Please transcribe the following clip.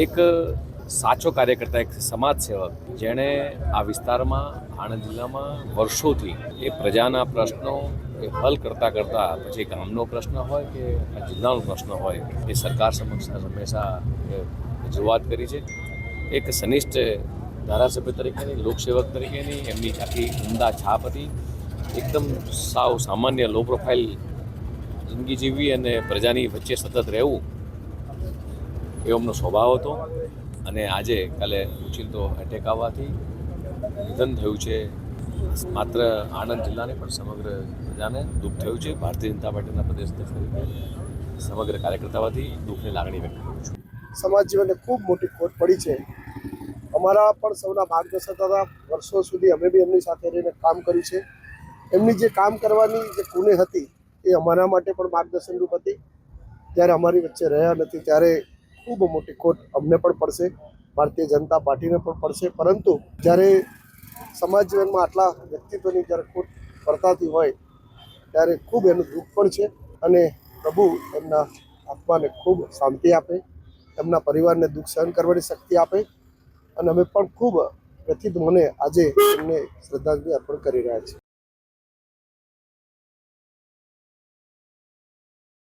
એક સાચો કાર્યકર્તા, એક સમાજ સેવક જેણે આ વિસ્તારમાં આણંદ જિલ્લામાં વર્ષોથી એ પ્રજાના પ્રશ્નો એ હલ કરતાં પછી ગામનો પ્રશ્ન હોય કે આ જિલ્લાનો પ્રશ્ન હોય એ સરકાર સમક્ષ હંમેશા રજૂઆત કરી છે. એક સનિષ્ઠ ધારાસભ્ય તરીકેની, લોકસેવક તરીકેની એમની આખી ઉમદા છાપ હતી. એકદમ સાવ સામાન્ય લો પ્રોફાઇલ જિંદગી જીવવી અને પ્રજાની વચ્ચે સતત રહેવું એવો એમનો સ્વભાવ હતો. અને આજે કાલે ઓચિંતો એટેક આવવાથી નિધન થયું છે. માત્ર આણંદ જિલ્લાને પણ સમગ્ર પ્રજાને દુઃખ થયું છે. ભારતીય જનતા પાર્ટીના પ્રદેશ તરીકે સમગ્ર કાર્યકર્તાઓથી દુઃખની લાગણી વ્યક્ત કરું છું. સમાજ જીવનને ખૂબ મોટી ખોટ પડી છે. અમારા પણ સૌના માર્ગદર્શક હતા. વર્ષો સુધી અમે બી એમની સાથે રહીને કામ કર્યું છે. એમની જે કામ કરવાની જે કુને હતી એ અમારા માટે પણ માર્ગદર્શનરૂપ હતી. જ્યારે અમારી વચ્ચે રહ્યા નથી ત્યારે ખૂબ મોટી ખોટ અમને પણ પડશે, ભારતીય જનતા પાર્ટીને પણ પડશે. પરંતુ જ્યારે સમાજ જીવનમાં આટલા વ્યક્તિત્વની જ્યારે ખોટ પડતાથી હોય ત્યારે ખૂબ એનું દુઃખ પણ છે. અને પ્રભુ એમના આત્માને ખૂબ શાંતિ આપે, એમના પરિવારને દુઃખ સહન કરવાની શક્તિ આપે. અને અમે પણ ખૂબ વ્યથિત મને આજે એમને શ્રદ્ધાંજલિ અર્પણ કરી રહ્યા છીએ.